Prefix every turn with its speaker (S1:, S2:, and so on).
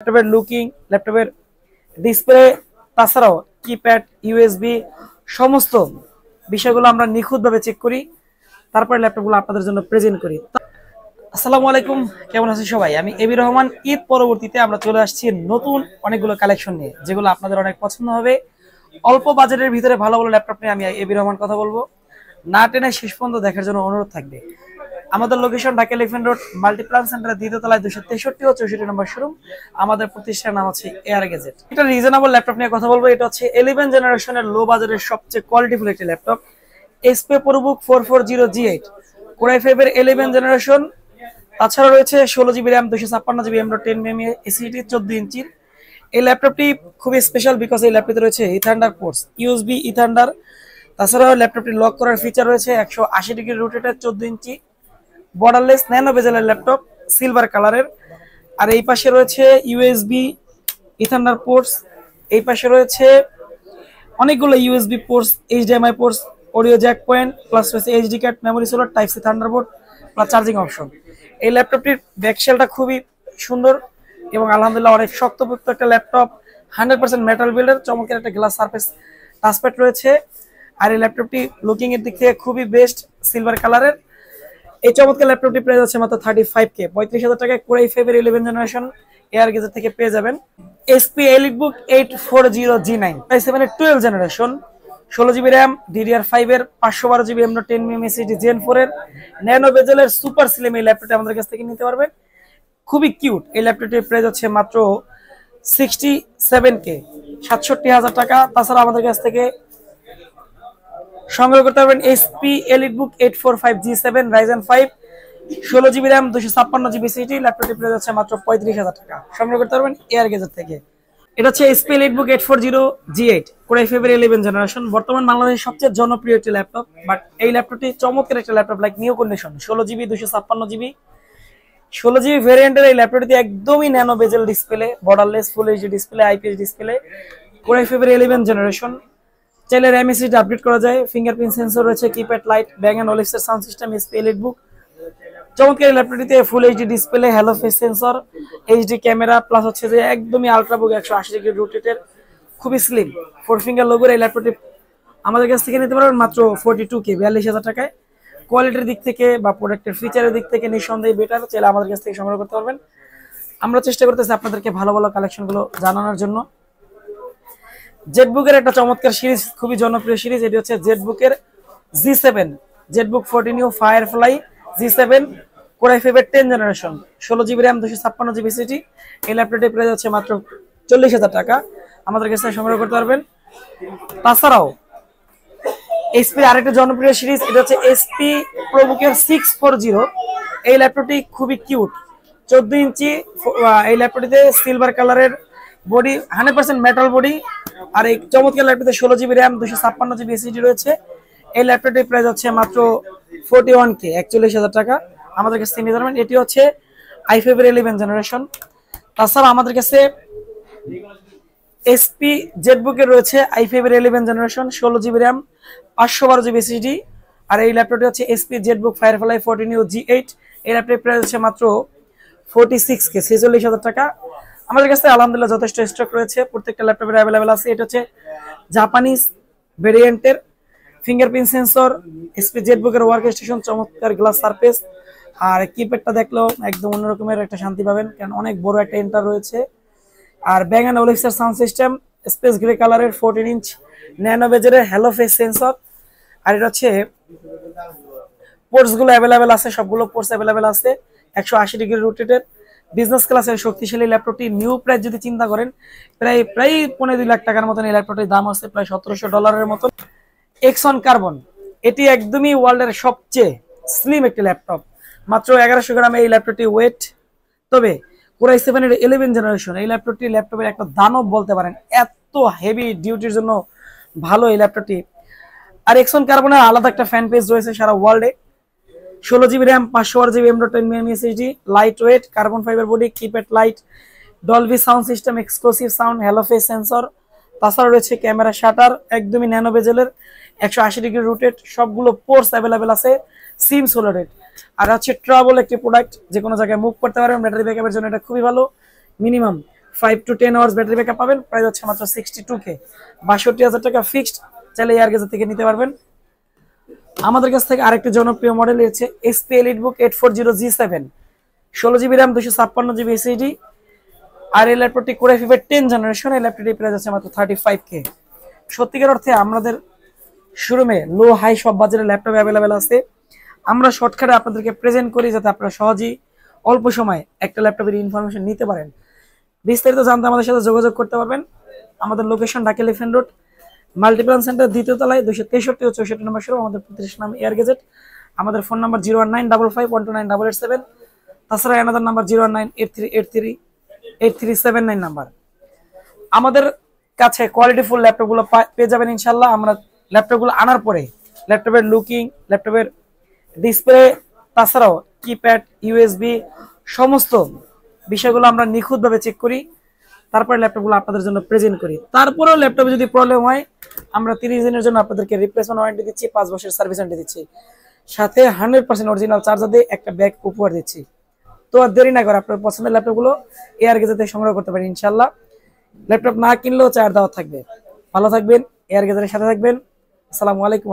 S1: ল্যাপটপের লুকিং, ল্যাপটপের ডিসপ্লে, তাছাড়াও কিপ্যাড, ইউএসবি সমস্ত বিষয়গুলো আমরা নিখুঁতভাবে চেক করি, তারপরে ল্যাপটপগুলো আপনাদের জন্য প্রেজেন্ট করি। আসসালামু আলাইকুম, কেমন আছেন সবাই? আমি এবি রহমান। ঈদ পরবর্তীতে আমরা চলে আসছি নতুন অনেকগুলো কালেকশন নিয়ে, যেগুলো আপনাদের অনেক পছন্দ হবে। অল্প বাজেটের ভিতরে ভালো ভালো ল্যাপটপ নিয়ে আমি এবি রহমান কথা বলবো। না টেনে শেষ পর্যন্ত দেখার জন্য অনুরোধ থাকবে। আমাদের location Dhaka elephant road Multiplan সেন্টারের দ্বিতীয় তলায় 263 ও 64 নম্বর শোরুম। আমাদের প্রতিষ্ঠানের নাম হচ্ছে এয়ার গ্যাজেট। এটা রিজনেবল ল্যাপটপ নিয়ে কথা বলবো। এটা হচ্ছে 11 জেনারেশনের লো বাজারের সবচেয়ে কোয়ালিটিফুল একটি laptop, SP ProBook 440G8 core i5 এর 11 জেনারেশন। তাছাড়া রয়েছে 16GB RAM, 256GB M.2 ACD 14 ইঞ্চির। এই ল্যাপটপটি খুবই স্পেশাল বিকজ এই ল্যাপটপে রয়েছে ইথান্ডার পোর্টস, ইউএসবি ইথান্ডার। তাছাড়াও ল্যাপটপটি লক করার ফিচার রয়েছে, 180 ডিগ্রি রোটেটেড 14 ইঞ্চি বর্ডারলেস ন্যানো বেজেলের ল্যাপটপ, সিলভার কালারের। আর এই পাশে রয়েছে ইউএসবি ইথান্ডার পোর্টস, এই পাশে রয়েছে অনেকগুলো USB ports, HDMI ports, audio jack point, plus রয়েছে HD card, memory slot, type C Thunderbolt, plus charging option. এই ল্যাপটপটির ব্যাকশেলটা খুবই সুন্দর এবং আলহামদুলিল্লাহ অনেক শক্তপোক্ত একটা ল্যাপটপ। 100% মেটাল বিল্ডের, চমৎকার একটা গ্লাস সারফেস টাচপ্যাড রয়েছে। আর এই ল্যাপটপটি লুকিং এর দিক থেকে খুবই বেস্ট, সিলভার কালারের। এই চমৎকার ল্যাপটপটি প্রাইস আছে মাত্র 35K, 35,000 টাকায় কোর i5 এর 11 জেনারেশন এয়ার গেজের থেকে পেয়ে যাবেন। এসপি এলিটবুক 840G9 i7 এর 12 জেনারেশন, 16GB র্যাম, DDR5 এর 512GB M.2 এসএসডি জেন 4 এর ন্যানো বেজেলের সুপার স্লিম। এই ল্যাপটপটি আমাদের কাছ থেকে নিতে পারবেন, খুবই কিউট। এই ল্যাপটপটির প্রাইস হচ্ছে মাত্র 67K, 67,000 টাকা। তাছাড়া আমাদের কাছ থেকে সংগ্রহ করতে পারবেন SP EliteBook 845G7 Ryzen 5 16GB RAM, 256GB SSD. ল্যাপটপটি প্রাইস হচ্ছে মাত্র 35,000 টাকা। সংগ্রহ করতে পারবেন এয়ার গেজের থেকে। এটা হচ্ছে SP EliteBook 840G8 core i5 এর 11 জেনারেশন, বর্তমান বাংলাদেশের সবচেয়ে জনপ্রিয় একটি ল্যাপটপ। বাট এই ল্যাপটপটি চমৎকার একটা laptop, like new condition. 16GB 256GB 16GB ভ্যারিয়েন্টের এই ল্যাপটপটি একদমই ন্যানো বেজেল ডিসপ্লে, বর্ডারলেস ফুল HD display, IPS display, core i5 এর 11 জেনারেশন। চাইলে র্যাম এসএসডি আপডেট করা যায়, ফিঙ্গারপ্রিন্ট সেন্সর রয়েছে, কিপ্যাড লাইট, ব্যাং এন্ড ওলিক্সের সাউন্ড সিস্টেম। এসপি এলিটবুক চমৎকার ল্যাপটপটিতে full HD display, Hello face sensor, HD camera, plus হচ্ছে যে একদমই আলট্রাবুক 180 ডিগ্রি রোটেটের, খুবই স্লিম 4 ফিঙ্গার লোগোর এই ল্যাপটপটি আমাদের কাছ থেকে নিতে পারবেন মাত্র 42K, 42,000 টাকায়। কোয়ালিটির দিক থেকে বা প্রোডাক্টের ফিচারের দিক থেকে নিঃসন্দেহে বেটার, চাইলে আমাদের কাছ থেকে সংগ্রহ করতে পারবেন। আমরা চেষ্টা করতেছি আপনাদেরকে ভালো ভালো কালেকশনগুলো জানানোর জন্য। জেটবুকের একটা চমৎকার সিরিজ, খুবই জনপ্রিয় সিরিজ, এটি হচ্ছে জেটবুকের G7, Jetbook 14U firefly G7 core i5 এর 10 generation, 16GB RAM, 256GB SSD. এই ল্যাপটপটির প্রাইস হচ্ছে মাত্র 40,000 টাকা। আমাদের কাছে সংগ্রহ করতে পারবেন। তাছাড়াও এসপি আরেকটা জনপ্রিয় সিরিজ, এটা হচ্ছে এসপি প্রোবুকের 640। এই ল্যাপটপটি খুবই কিউট, 14 ইঞ্চি। এই ল্যাপটপটিতে সিলভার কালারের বডি, 100% মেটাল বডি। আর এই চমৎকার ল্যাপটপে 16GB র্যাম, 256GB এসএসডি রয়েছে। এই ল্যাপটপটির প্রাইস হচ্ছে মাত্র 41K, 41,000 টাকা। আমাদের কাছে নিতে পারবেন। এটি হচ্ছে i5 এর 11 জেনারেশন। তাছাড়া আমাদের কাছে এসপি জেটবুকের রয়েছে i5 এর 11 generation, 16GB RAM, 512GB SSD. আর এই ল্যাপটপটি হচ্ছে SP Jetbook firefly 14U G8। এই ল্যাপটপের প্রাইস হচ্ছে মাত্র 46K, 46,000 টাকা। আমাদের কাছে আলহামদুলিল্লাহ যথেষ্ট স্টক রয়েছে, প্রত্যেকটা ল্যাপটপের অ্যাভেলেবেল আছে। এটা হচ্ছে জাপানিজ ভেরিয়েন্টের, ফিঙ্গারপ্রিন্ট সেন্সর, এসপি জেটবুকের ওয়ার্ক স্টেশন, চমৎকার গ্লাস সারফেস। আর কিপ্যাডটা দেখলেও একদম অন্যরকমের একটা শান্তি পাবেন, কারণ অনেক বড় একটা এন্টার রয়েছে। আর ব্যাং এন্ড ওলিক্সের সাউন্ড সিস্টেম, স্পেস গ্রে কালারের 14 ইঞ্চ ন্যানো বেজেলের হ্যালো ফেস সেন্সর। আর এটা হচ্ছে পোর্টস গুলো অ্যাভেলেবেল আছে, সবগুলো পোর্টস অ্যাভেলেবেল আছে, 180 ডিগ্রি রোটেটেড বিজনেস ক্লাসের শক্তিশালী ল্যাপটপটি। নিউ প্রাইস যদি চিন্তা করেন, প্রায় 2.5 লাখ টাকার মতন এই ল্যাপটপটির দাম আছে, প্রায় $1,700 মতন। এক্সন কার্বন, এটি একদমই ওয়ার্ল্ডের সবচেয়ে স্লিম একটি ল্যাপটপ, মাত্র 1100 গ্রাম এই ল্যাপটপটি ওয়েট। তবে কোর i7 এর 11 জেনারেশন এই ল্যাপটপের একটা দানব বলতে পারেন, এত হেভি ডিউটির জন্য ভালো এই ল্যাপটপটি। আর এক্সন কার্বনের আলাদা একটা ফ্যান পেজ রয়েছে সারা ওয়ার্ল্ডে। 16GB RAM, 512GB M.2 SSD, light weight, carbon fibre body, keypad light, Dolby sound system, exclusive sound, hello face sensor. তাছাড়া রয়েছে ক্যামেরা শাটার, একদমই ন্যানো বেজেলের, 180 ডিগ্রি রোটেট, সবগুলো পোর্টস অ্যাভেলেবেল আছে, সিম সোলারেট। আর হচ্ছে ট্রাভেল একটি প্রোডাক্ট, যে কোনো জায়গায় মুভ করতে পারবেন। ব্যাটারি ব্যাকআপের জন্য এটা খুবই ভালো, minimum 5 to 10 hours battery backup পাবেন। প্রাইস হচ্ছে মাত্র 62K, 62,000 টাকা ফিক্সড। চাইলে এয়ারগেজার থেকে নিতে পারবেন। আমাদের কাছ থেকে আরেকটি জনপ্রিয় মডেল রয়েছে SP EliteBook 840G7, 16GB RAM, 256GB SSD। আর এই ল্যাপটপটি Core i5 10 জেনারেশন। এই ল্যাপটপটির প্রাইস আছে মাত্র 35K। সত্যিকার অর্থে আমাদের শোরুমে লো হাই সব বাজারের ল্যাপটপ অ্যাভেলেবেল আছে। আমরা শর্টকাটে আপনাদেরকে প্রেজেন্ট করি যাতে আপনারা সহজেই অল্প সময় একটা ল্যাপটপের ইনফরমেশন নিতে পারেন। বিস্তারিত জানতে আমাদের সাথে যোগাযোগ করতে পারবেন। আমাদের location Dhaka elephant road, Multiplan centre, দ্বিতীয় তলায়, 263 ও 64 নম্বর শোরুম। আমাদের প্রতিষ্ঠান নাম এয়ার গেজেট। আমাদের ফোন নাম্বার 01955129887। তাছাড়া আমাদের নাম্বার 01983838379 নাম্বার। আমাদের কাছে কোয়ালিটি ফুল ল্যাপটপগুলো পেয়ে যাবেন ইনশাল্লাহ। আমরা ল্যাপটপগুলো আনার পরে ল্যাপটপের লুকিং, ল্যাপটপের ডিসপ্লে, তাছাড়াও কিপ্যাড, ইউএসবি সমস্ত বিষয়গুলো আমরা নিখুঁতভাবে চেক করি। তারপরে ল্যাপটপগুলো আপনাদের জন্য প্রেজেন্ট করি। তারপরেও ল্যাপটপে যদি প্রবলেম হয় আমরা 30 দিনের জন্য আপনাদেরকে রিপ্লেসমেন্ট ওয়ারেন্টি দিচ্ছি, 5 বছরের সার্ভিস ওয়ারেন্টি দিচ্ছি, সাথে 100% অরিজিনাল চার্জার দিয়ে একটা ব্যাগ উপহার দিচ্ছি। তো আর দেরি না করে আপনার পছন্দের ল্যাপটপগুলো এয়ার গেজেট থেকে সংগ্রহ করতে পারেন ইনশাল্লাহ। ল্যাপটপ না কিনলেও চার্জ দেওয়া থাকবে। ভালো থাকবেন, এয়ার গেজেটের সাথে থাকবেন। আসসালামু আলাইকুম।